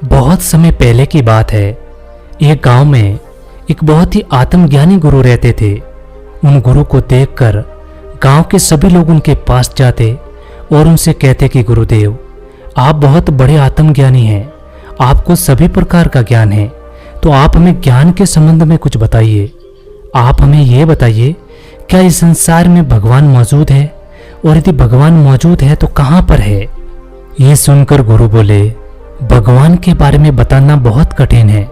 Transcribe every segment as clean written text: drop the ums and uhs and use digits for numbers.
बहुत समय पहले की बात है। एक गांव में एक बहुत ही आत्मज्ञानी गुरु रहते थे। उन गुरु को देखकर गांव के सभी लोग उनके पास जाते और उनसे कहते कि गुरुदेव, आप बहुत बड़े आत्मज्ञानी हैं, आपको सभी प्रकार का ज्ञान है, तो आप हमें ज्ञान के संबंध में कुछ बताइए। आप हमें ये बताइए, क्या इस संसार में भगवान मौजूद है, और यदि भगवान मौजूद है तो कहाँ पर है। ये सुनकर गुरु बोले, भगवान के बारे में बताना बहुत कठिन है,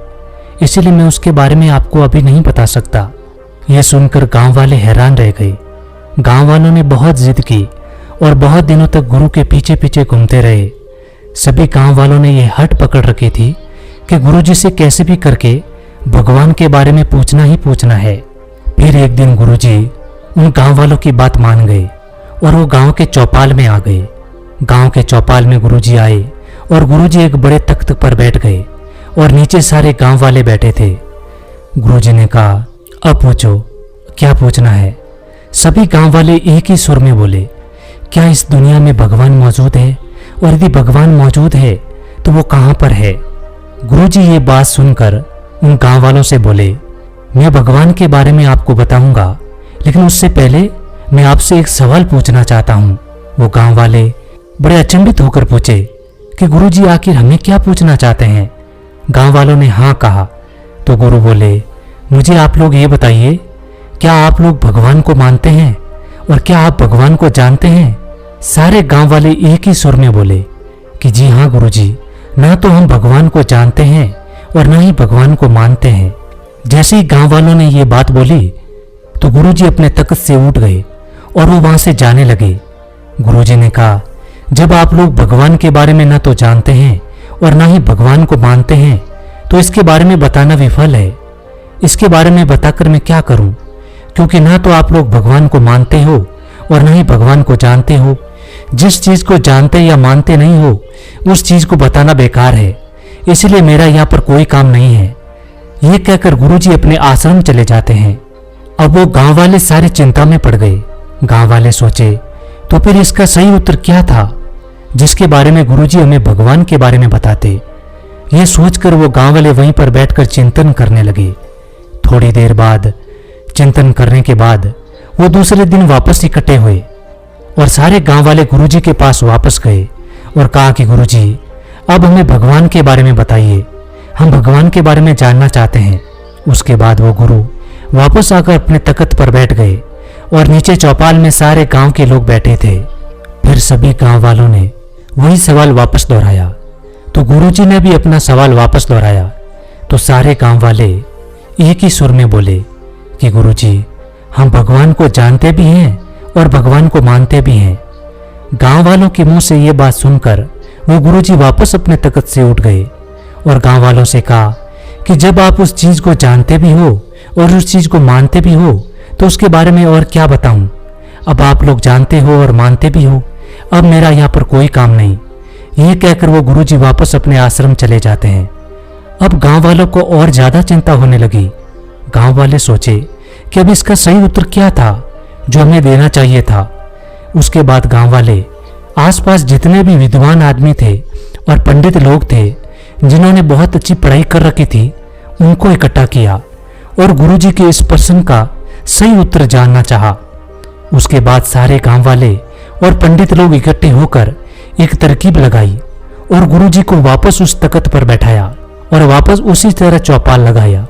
इसलिए मैं उसके बारे में आपको अभी नहीं बता सकता। यह सुनकर गांव वाले हैरान रह गए। गांव वालों ने बहुत जिद की और बहुत दिनों तक गुरु के पीछे पीछे घूमते रहे। सभी गांव वालों ने यह हट पकड़ रखी थी कि गुरु जी से कैसे भी करके भगवान के बारे में पूछना ही पूछना है। फिर एक दिन गुरु जी उन गांव वालों की बात मान गए और वो गांव के चौपाल में आ गए। गांव के चौपाल में गुरु जी आए और गुरु जी एक बड़े तख्त पर बैठ गए और नीचे सारे गांव वाले बैठे थे। गुरु जी ने कहा, अब पूछो, क्या पूछना है। सभी गांव वाले एक ही सुर में बोले, क्या इस दुनिया में भगवान मौजूद है, और यदि भगवान मौजूद है तो वो कहाँ पर है। गुरु जी ये बात सुनकर उन गांव वालों से बोले, मैं भगवान के बारे में आपको बताऊंगा, लेकिन उससे पहले मैं आपसे एक सवाल पूछना चाहता हूँ। वो गांव वाले बड़े अचंभित होकर पूछे कि गुरु जी आखिर हमें क्या पूछना चाहते हैं। गांव वालों ने हाँ कहा तो गुरु बोले, मुझे आप लोग ये बताइए, क्या आप लोग भगवान को मानते हैं, और क्या आप भगवान को जानते हैं। सारे गांव वाले एक ही सुर में बोले कि जी हाँ गुरु जी, ना तो हम भगवान को जानते हैं और ना ही भगवान को मानते हैं। जैसे ही गांव वालों ने ये बात बोली तो गुरु जी अपने तख्त से उठ गए और वो वहां से जाने लगे। गुरु जी ने कहा, जब आप लोग भगवान के बारे में ना तो जानते हैं और ना ही भगवान को मानते हैं, तो इसके बारे में बताना विफल है। इसके बारे में बताकर मैं क्या करूं, क्योंकि ना तो आप लोग भगवान को मानते हो और ना ही भगवान को जानते हो। जिस चीज को जानते या मानते नहीं हो, उस चीज को बताना बेकार है, इसलिए मेरा यहाँ पर कोई काम नहीं है। ये कहकर गुरु जी अपने आश्रम चले जाते हैं। अब वो गांव वाले सारे चिंता में पड़ गए। गांव वाले सोचे, तो फिर इसका सही उत्तर क्या था जिसके बारे में गुरुजी हमें भगवान के बारे में बताते। यह सोचकर वो गांव वाले वहीं पर बैठकर चिंतन करने लगे। थोड़ी देर बाद चिंतन करने के बाद वो दूसरे दिन वापस इकट्ठे हुए और सारे गांव वाले गुरुजी के पास वापस गए और कहा कि गुरुजी, अब हमें भगवान के बारे में बताइए, हम भगवान के बारे में जानना चाहते हैं। उसके बाद वो गुरु वापस आकर अपने तख्त पर बैठ गए और नीचे चौपाल में सारे गांव के लोग बैठे थे। फिर सभी गांव वालों ने वही सवाल वापस दोहराया, तो गुरुजी ने भी अपना सवाल वापस दोहराया। तो सारे गांव वाले एक ही सुर में बोले कि गुरुजी, हम भगवान को जानते भी हैं और भगवान को मानते भी हैं। गांव वालों के मुंह से ये बात सुनकर वो गुरुजी वापस अपने तख्त से उठ गए और गांव वालों से कहा कि जब आप उस चीज को जानते भी हो और उस चीज को मानते भी हो, तो उसके बारे में और क्या बताऊं। अब आप लोग जानते हो और मानते भी हो, अब मेरा यहाँ पर कोई काम नहीं। यह कहकर वो गुरुजी वापस अपने आश्रम चले जाते हैं। अब गांव वालों को और ज्यादा चिंता होने लगी। गांव वाले सोचे कि अब इसका सही उत्तर क्या था जो हमें देना चाहिए था। उसके बाद गांव वाले आसपास जितने भी विद्वान आदमी थे और पंडित लोग थे जिन्होंने बहुत अच्छी पढ़ाई कर रखी थी, उनको इकट्ठा किया और गुरुजी के इस प्रश्न का सही उत्तर जानना चाहा। उसके बाद सारे गांव वाले और पंडित लोग इकट्ठे होकर एक तरकीब लगाई और गुरुजी को वापस उस तख्त पर बैठाया और वापस उसी तरह चौपाल लगाया।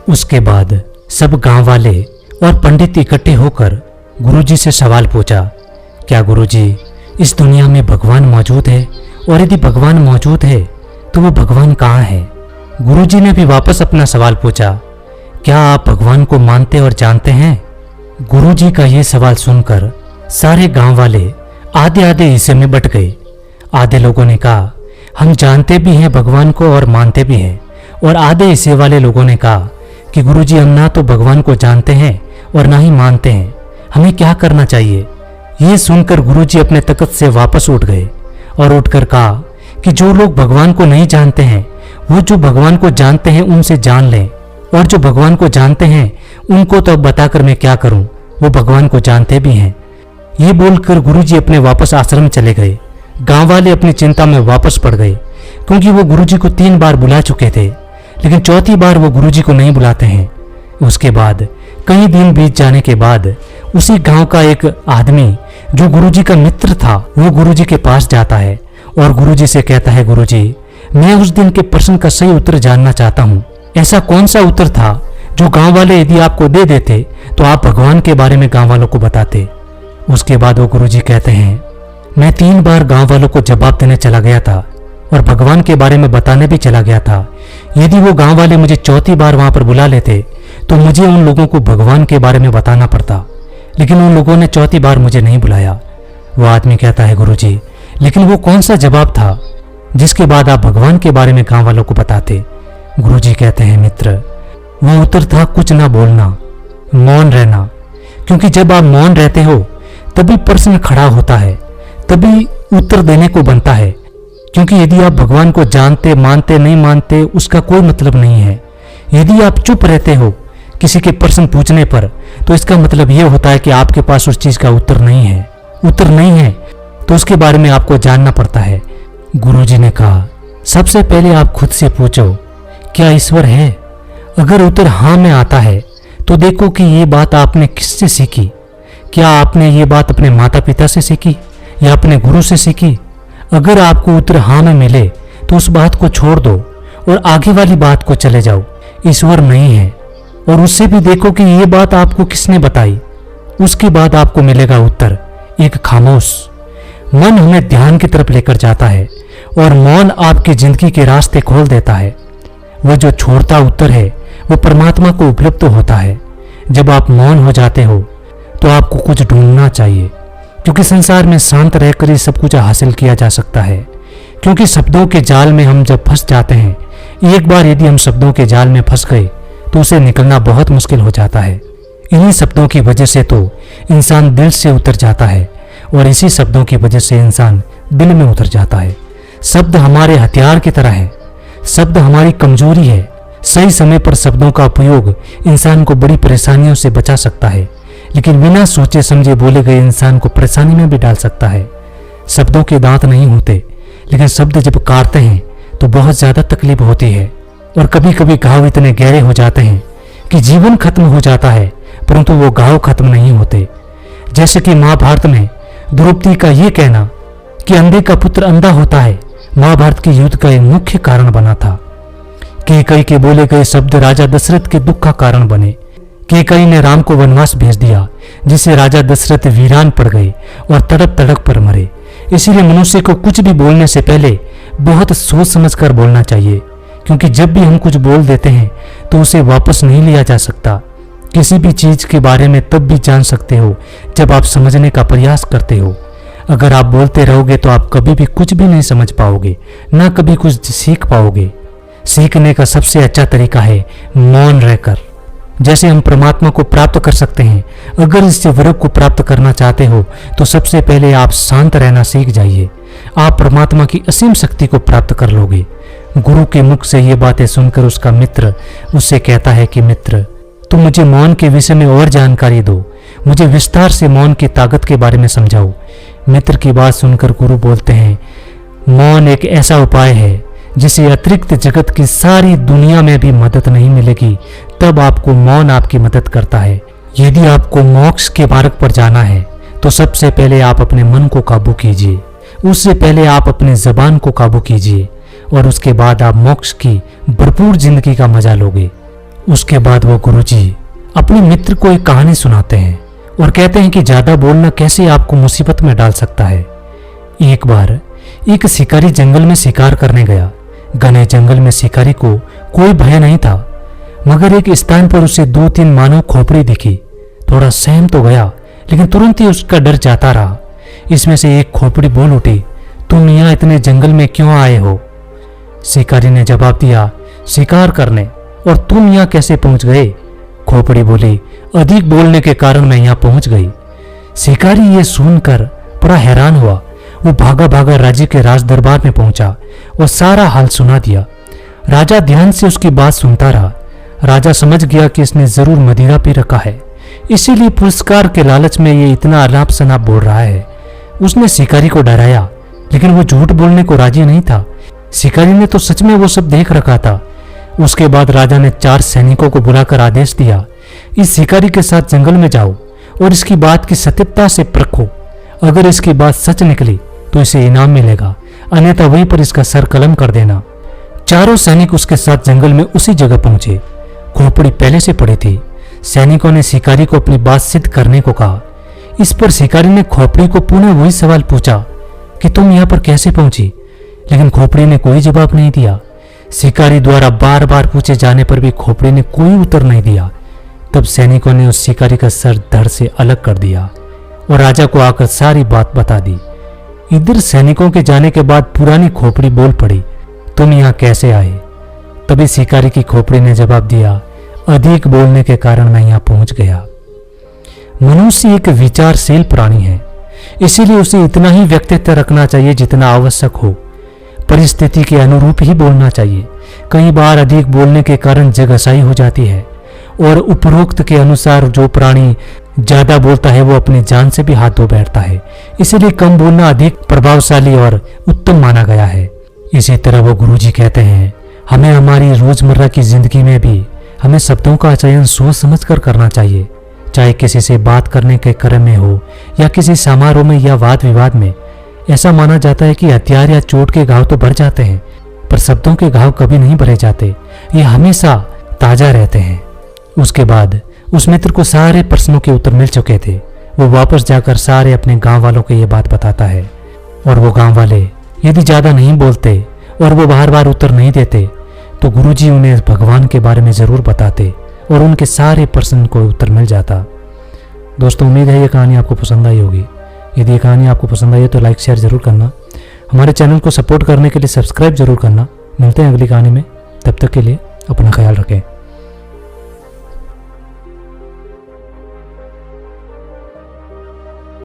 उसके बाद सब गांव वाले और पंडित इकट्ठे होकर गुरुजी से सवाल पूछा, क्या गुरुजी, इस दुनिया में भगवान मौजूद है, और यदि भगवान मौजूद है तो वो भगवान कहाँ है। गुरुजी ने भी वापस अपना सवाल पूछा, क्या आप भगवान को मानते और जानते हैं। गुरुजी का ये सवाल सुनकर सारे गांव वाले आधे आधे हिस्से में बट गए। आधे लोगों ने कहा, हम जानते भी हैं भगवान को और मानते भी हैं, और आधे हिस्से वाले लोगों ने कहा कि गुरुजी, हम ना तो भगवान को जानते हैं और ना ही मानते हैं, हमें क्या करना चाहिए। ये सुनकर गुरुजी अपने तख्त से वापस उठ गए और उठकर कहा कि जो लोग भगवान को नहीं जानते हैं, वो जो भगवान को जानते हैं उनसे जान लें, और जो भगवान को जानते हैं उनको तो अब बताकर मैं क्या करूं, वो भगवान को जानते भी हैं। ये बोलकर गुरुजी अपने वापस आश्रम चले गए। गांव वाले अपनी चिंता में वापस पड़ गए। क्योंकि वो गुरुजी को 3 बार बुला चुके थे, लेकिन चौथी बार वो गुरुजी को नहीं बुलाते हैं। उसके बाद कई दिन बीत जाने के बाद उसी गांव का एक आदमी जो गुरुजी का मित्र था, वो गुरुजी के पास जाता है और गुरुजी से कहता है, गुरुजी, मैं उस दिन के प्रश्न का सही उत्तर जानना चाहता हूँ। ऐसा कौन सा उत्तर था जो गांव वाले यदि आपको दे देते तो आप भगवान के बारे में गांव वालों को बताते। उसके बाद वो गुरुजी कहते हैं, मैं 3 बार गांव वालों को जवाब देने चला गया था और भगवान के बारे में बताने भी चला गया था। यदि वो गांव वाले मुझे चौथी बार वहां पर बुला लेते तो मुझे उन लोगों को भगवान के बारे में बताना पड़ता, लेकिन उन लोगों ने चौथी बार मुझे नहीं बुलाया। वो आदमी कहता है, गुरुजी, लेकिन वो कौन सा जवाब था जिसके बाद आप भगवान के बारे में गांव वालों को बताते? गुरुजी कहते हैं, मित्र, वो उत्तर था कुछ ना बोलना, मौन रहना। क्योंकि जब आप मौन रहते हो तभी प्रश्न खड़ा होता है, तभी उत्तर देने को बनता है। क्योंकि यदि आप भगवान को जानते, मानते, नहीं मानते, उसका कोई मतलब नहीं है। यदि आप चुप रहते हो किसी के प्रश्न पूछने पर, तो इसका मतलब यह होता है कि आपके पास उस चीज का उत्तर नहीं है। उत्तर नहीं है तो उसके बारे में आपको जानना पड़ता है। गुरुजी ने कहा, सबसे पहले आप खुद से पूछो, क्या ईश्वर है? अगर उत्तर हाँ में आता है तो देखो कि ये बात आपने किससे सीखी। क्या आपने ये बात अपने माता पिता से सीखी या अपने गुरु से सीखी? अगर आपको उत्तर हाँ में मिले तो उस बात को छोड़ दो और आगे वाली बात को चले जाओ। ईश्वर नहीं है, और उससे भी देखो कि ये बात आपको किसने बताई। उसके बाद आपको मिलेगा उत्तर, एक खामोश मन हमें ध्यान की तरफ लेकर जाता है और मौन आपकी जिंदगी के रास्ते खोल देता है। वह जो छोड़ता उत्तर है वो परमात्मा को उपलब्ध होता है। जब आप मौन हो जाते हो तो आपको कुछ ढूंढना चाहिए, क्योंकि संसार में शांत रहकर ही सब कुछ हासिल किया जा सकता है। क्योंकि शब्दों के जाल में हम जब फंस जाते हैं, एक बार यदि हम शब्दों के जाल में फंस गए तो उसे निकलना बहुत मुश्किल हो जाता है। इन्हीं शब्दों की वजह से तो इंसान दिल से उतर जाता है और इसी शब्दों की वजह से इंसान दिल में उतर जाता है। शब्द हमारे हथियार की तरह है, शब्द हमारी कमजोरी है। सही समय पर शब्दों का उपयोग इंसान को बड़ी परेशानियों से बचा सकता है, लेकिन बिना सोचे समझे बोले गए इंसान को परेशानी में भी डाल सकता है। शब्दों के दांत नहीं होते, लेकिन शब्द जब काटते हैं तो बहुत ज्यादा तकलीफ होती है और कभी कभी घाव इतने गहरे हो जाते हैं कि जीवन खत्म हो जाता है, परंतु वो घाव खत्म नहीं होते। जैसे कि महाभारत में द्रौपदी का ये कहना कि अंधे का पुत्र अंधा होता है, महाभारत के युद्ध का एक मुख्य कारण बना था। कैकेयी के बोले गए शब्द राजा दशरथ के दुख का कारण बने। कैकेयी ने राम को वनवास भेज दिया, जिससे राजा दशरथ वीरान पड़ गए और तड़प तड़प पर मरे। इसीलिए मनुष्य को कुछ भी बोलने से पहले बहुत सोच समझकर बोलना चाहिए, क्योंकि जब भी हम कुछ बोल देते हैं तो उसे वापस नहीं लिया जा सकता। किसी भी चीज के बारे में तब भी जान सकते हो जब आप समझने का प्रयास करते हो। अगर आप बोलते रहोगे तो आप कभी भी कुछ भी नहीं समझ पाओगे, ना कभी कुछ सीख पाओगे। सीखने का सबसे अच्छा तरीका है मौन रहकर। जैसे हम परमात्मा को प्राप्त कर सकते हैं, अगर इस वर्ग को प्राप्त करना चाहते हो तो सबसे पहले आप शांत रहना सीख जाइए। आप परमात्मा की असीम शक्ति को प्राप्त कर लोगे। गुरु के मुख से ये बातें सुनकर उसका मित्र उससे कहता है कि मित्र, तुम मुझे मौन के विषय में और जानकारी दो, मुझे विस्तार से मौन की ताकत के बारे में समझाओ। मित्र की बात सुनकर गुरु बोलते हैं, मौन एक ऐसा उपाय है जिसे अतिरिक्त जगत की सारी दुनिया में भी मदद नहीं मिलेगी, तब आपको मौन आपकी मदद करता है। यदि आपको मोक्ष के मार्ग पर जाना है तो सबसे पहले आप अपने मन को काबू कीजिए, उससे पहले आप अपनी जबान को काबू कीजिए और उसके बाद आप मोक्ष की भरपूर जिंदगी का मजा लोगे। उसके बाद वो गुरुजी अपने मित्र को एक कहानी सुनाते हैं और कहते हैं कि ज्यादा बोलना कैसे आपको मुसीबत में डाल सकता है। एक बार एक शिकारी जंगल में शिकार करने गया। घने जंगल में शिकारी को कोई भय नहीं था, मगर एक स्थान पर उसे 2-3 मानव खोपड़ी दिखी। थोड़ा सहम तो गया, लेकिन तुरंत ही उसका डर जाता रहा। इसमें से एक खोपड़ी बोल उठी, तुम यहाँ इतने जंगल में क्यों आए हो? शिकारी ने जवाब दिया, शिकार करने। और तुम यहाँ कैसे पहुंच गए? खोपड़ी बोली, अधिक बोलने के कारण मैं यहाँ पहुंच गई। शिकारी ये सुनकर बड़ा हैरान हुआ। वो भागा भागा राजा के राज दरबार में पहुंचा और सारा हाल सुना दिया। राजा ध्यान से उसकी बात सुनता रहा। राजा समझ गया कि इसने जरूर मदिरा पी रखा है, इसीलिए पुरस्कार के लालच में ये इतना अनाप शनाप बोल रहा है। उसने शिकारी को डराया, लेकिन वो झूठ बोलने को राजी नहीं था। शिकारी ने तो सच में वो सब देख रखा था। उसके बाद राजा ने 4 सैनिकों को बुलाकर आदेश दिया, इस शिकारी के साथ जंगल में जाओ और इसकी बात की सत्यता से परखो। अगर इसकी बात सच निकली तो इसे इनाम मिलेगा, अन्यथा वहीं पर इसका सर कलम कर देना। चारों सैनिक उसके साथ जंगल में उसी जगह पहुंचे। खोपड़ी पहले से पड़ी थी। सैनिकों ने शिकारी को अपनी बात सिद्ध करने को कहा। इस पर शिकारी ने खोपड़ी को पुनः वही सवाल पूछा कि तुम यहाँ पर कैसे पहुंची, लेकिन खोपड़ी ने कोई जवाब नहीं दिया। शिकारी द्वारा बार बार पूछे जाने पर भी खोपड़ी ने कोई उत्तर नहीं दिया। तब सैनिकों ने उस शिकारी का सर धड़ से अलग कर दिया और राजा को आकर सारी बात बता दी। इधर सैनिकों के जाने के बाद पुरानी खोपड़ी बोल पड़ी, तुम यहाँ कैसे आए? तभी शिकारी की खोपड़ी ने जवाब दिया, अधिक बोलने के कारण मैं यहाँ पहुंच गया। मनुष्य एक विचारशील प्राणी है, इसीलिए उसे इतना ही व्यक्तित्व रखना चाहिए जितना आवश्यक हो। परिस्थिति के अनुरूप ही बोलना चाहिए। कई बार अधिक बोलने के कारण जगहसाई हो जाती है और उपरोक्त के अनुसार जो प्राणी ज्यादा बोलता है वो अपनी जान से भी हाथ धो बैठता है। इसीलिए कम बोलना अधिक प्रभावशाली और उत्तम माना गया है। इसी तरह वो गुरुजी कहते हैं, हमें हमारी रोजमर्रा की जिंदगी में भी हमें शब्दों का चयन सोच समझ कर करना चाहिए। चाहे किसी से बात करने के क्रम में हो या किसी समारोह में या वाद विवाद में। ऐसा माना जाता है कि हथियार या चोट के घाव तो भर जाते हैं, पर शब्दों के घाव कभी नहीं भरे जाते। ये हमेशा ताजा रहते हैं। उसके बाद उस मित्र को सारे प्रश्नों के उत्तर मिल चुके थे। वो वापस जाकर सारे अपने गांव वालों को ये बात बताता है और वो गांव वाले यदि ज्यादा नहीं बोलते और वो बार बार उत्तर नहीं देते तो गुरुजी उन्हें भगवान के बारे में जरूर बताते और उनके सारे प्रश्न को उत्तर मिल जाता। दोस्तों, उम्मीद है ये कहानी आपको पसंद आई होगी। यदि ये कहानी आपको पसंद आई तो लाइक शेयर जरूर करना। हमारे चैनल को सपोर्ट करने के लिए सब्सक्राइब जरूर करना। मिलते हैं अगली कहानी में, तब तक के लिए अपना ख्याल रखें।